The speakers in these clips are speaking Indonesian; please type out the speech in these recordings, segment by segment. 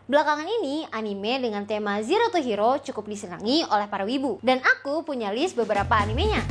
Belakangan ini, anime dengan tema Zero to Hero cukup disenangi oleh para wibu. Dan aku punya list beberapa animenya.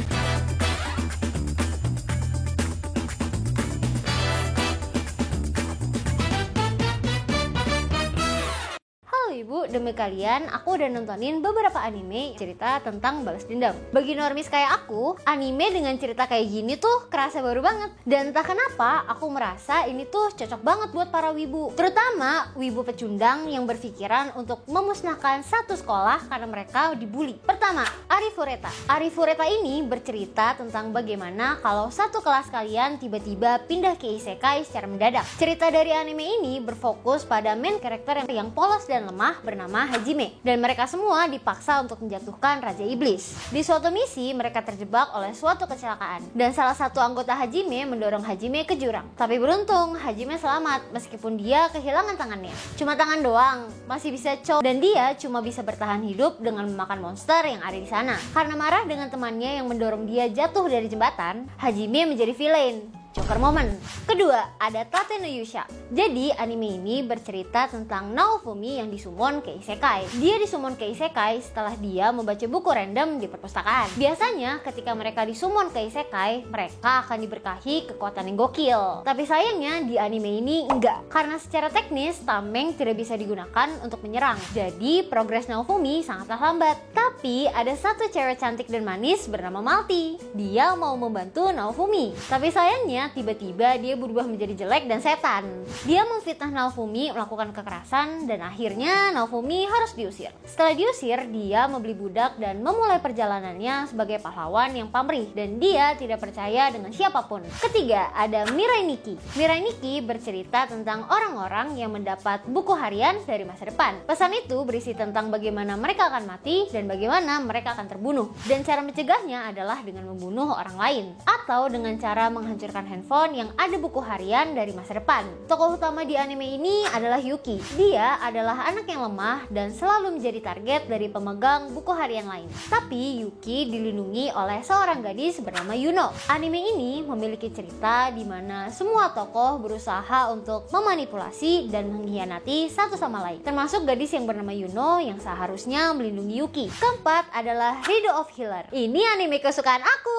Ibu, demi kalian, aku udah nontonin beberapa anime cerita tentang balas dendam. Bagi normis kayak aku, anime dengan cerita kayak gini tuh kerasa baru banget. Dan entah kenapa, aku merasa ini tuh cocok banget buat para wibu. Terutama wibu pecundang yang berpikiran untuk memusnahkan satu sekolah karena mereka dibully. Pertama, Arifureta. Arifureta ini bercerita tentang bagaimana kalau satu kelas kalian tiba-tiba pindah ke isekai secara mendadak. Cerita dari anime ini berfokus pada main karakter yang polos dan lemah bernama Hajime, dan mereka semua dipaksa untuk menjatuhkan Raja Iblis. Di suatu misi, mereka terjebak oleh suatu kecelakaan, dan salah satu anggota Hajime mendorong Hajime ke jurang. Tapi beruntung, Hajime selamat meskipun dia kehilangan tangannya. Cuma tangan doang, masih bisa dan dia cuma bisa bertahan hidup dengan memakan monster yang ada di sana. Karena marah dengan temannya yang mendorong dia jatuh dari jembatan, Hajime menjadi villain. Joker moment. Kedua, ada Tate no Yusha. Jadi, anime ini bercerita tentang Naofumi yang disummon ke isekai. Dia disummon ke isekai setelah dia membaca buku random di perpustakaan. Biasanya, ketika mereka disummon ke isekai, mereka akan diberkahi kekuatan yang gokil. Tapi sayangnya, di anime ini enggak. Karena secara teknis, tameng tidak bisa digunakan untuk menyerang. Jadi, progres Naofumi sangatlah lambat. Tapi, ada satu cewek cantik dan manis bernama Malti. Dia mau membantu Naofumi. Tapi sayangnya, tiba-tiba dia berubah menjadi jelek dan setan. Dia memfitnah Naofumi melakukan kekerasan dan akhirnya Naofumi harus diusir. Setelah diusir, dia membeli budak dan memulai perjalanannya sebagai pahlawan yang pamrih dan dia tidak percaya dengan siapapun. Ketiga, ada Mirai Nikki. Mirai Nikki bercerita tentang orang-orang yang mendapat buku harian dari masa depan. Pesan itu berisi tentang bagaimana mereka akan mati dan bagaimana mereka akan terbunuh. Dan cara mencegahnya adalah dengan membunuh orang lain atau dengan cara menghancurkan handphone yang ada buku harian dari masa depan. Tokoh utama di anime ini adalah Yuki. Dia adalah anak yang lemah dan selalu menjadi target dari pemegang buku harian lain. Tapi Yuki dilindungi oleh seorang gadis bernama Yuno. Anime ini memiliki cerita di mana semua tokoh berusaha untuk memanipulasi dan mengkhianati satu sama lain, termasuk gadis yang bernama Yuno yang seharusnya melindungi Yuki. Keempat adalah Rido of Healer. Ini anime kesukaan aku.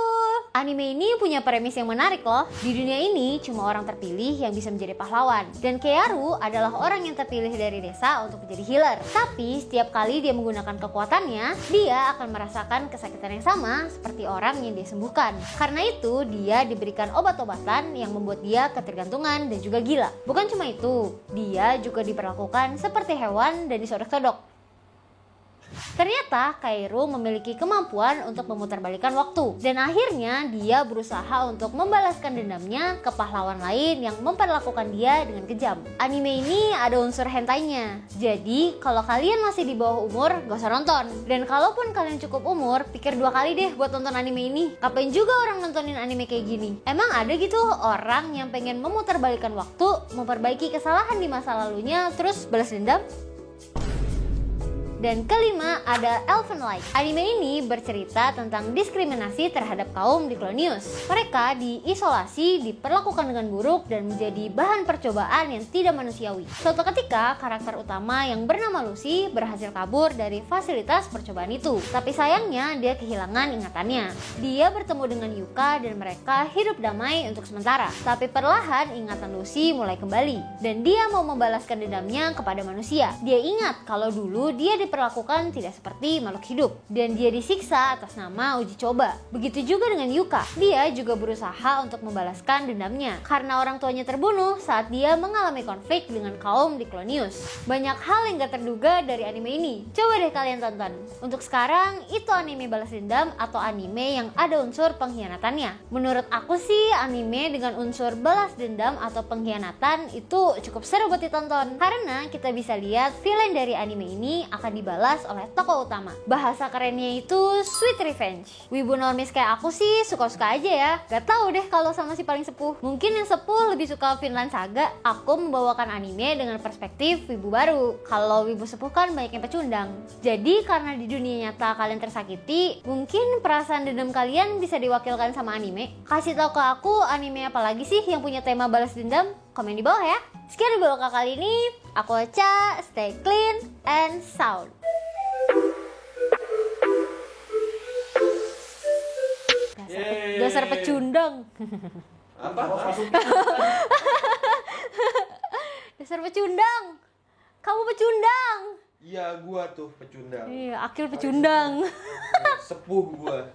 Anime ini punya premis yang menarik loh. Di dunia ini cuma orang terpilih yang bisa menjadi pahlawan, dan Kearu adalah orang yang terpilih dari desa untuk menjadi healer. Tapi setiap kali dia menggunakan kekuatannya, dia akan merasakan kesakitan yang sama seperti orang yang dia sembuhkan. Karena itu dia diberikan obat-obatan yang membuat dia ketergantungan dan juga gila. Bukan cuma itu, dia juga diperlakukan seperti hewan dan disodok-sodok. Ternyata Kaoru memiliki kemampuan untuk memutarbalikkan waktu, dan akhirnya dia berusaha untuk membalaskan dendamnya ke pahlawan lain yang memperlakukan dia dengan kejam. Anime ini ada unsur hentainya, jadi kalau kalian masih di bawah umur gak usah nonton. Dan kalaupun kalian cukup umur, pikir 2 kali deh buat nonton anime ini. Ngapain juga orang nontonin anime kayak gini? Emang ada gitu orang yang pengen memutarbalikkan waktu, memperbaiki kesalahan di masa lalunya, terus balas dendam? Dan kelima, ada Elfen Light. Anime ini bercerita tentang diskriminasi terhadap kaum Diklonius. Mereka diisolasi, diperlakukan dengan buruk, dan menjadi bahan percobaan yang tidak manusiawi. Suatu ketika, karakter utama yang bernama Lucy berhasil kabur dari fasilitas percobaan itu. Tapi sayangnya, dia kehilangan ingatannya. Dia bertemu dengan Yuka dan mereka hidup damai untuk sementara. Tapi perlahan, ingatan Lucy mulai kembali. Dan dia mau membalaskan dendamnya kepada manusia. Dia ingat kalau dulu dia diperlakukan tidak seperti makhluk hidup dan dia disiksa atas nama uji coba. Begitu juga dengan Yuka. Dia juga berusaha untuk membalaskan dendamnya karena orang tuanya terbunuh saat dia mengalami konflik dengan kaum Diklonius. Banyak hal yang gak terduga dari anime ini. Coba deh kalian tonton. Untuk sekarang, itu anime balas dendam atau anime yang ada unsur pengkhianatannya. Menurut aku sih, anime dengan unsur balas dendam atau pengkhianatan itu cukup seru buat ditonton karena kita bisa lihat villain dari anime ini akan dibalas oleh tokoh utama. Bahasa kerennya itu sweet revenge. Wibu normis kayak aku sih suka-suka aja ya. Gak tahu deh kalau sama si paling sepuh. Mungkin yang sepuh lebih suka Vinland Saga. Aku membawakan anime dengan perspektif wibu baru. Kalau wibu sepuh kan banyak yang pecundang. Jadi karena di dunia nyata kalian tersakiti, mungkin perasaan dendam kalian bisa diwakilkan sama anime. Kasih tahu ke aku anime apa lagi sih yang punya tema balas dendam? Komen di bawah ya. Sekian video kali ini, aku Ocha, stay clean and sound. Dasar pecundang. Apa? Dasar pecundang. Kamu pecundang. Iya, gua tuh pecundang. Iya, Akil pecundang. Sepuh gua.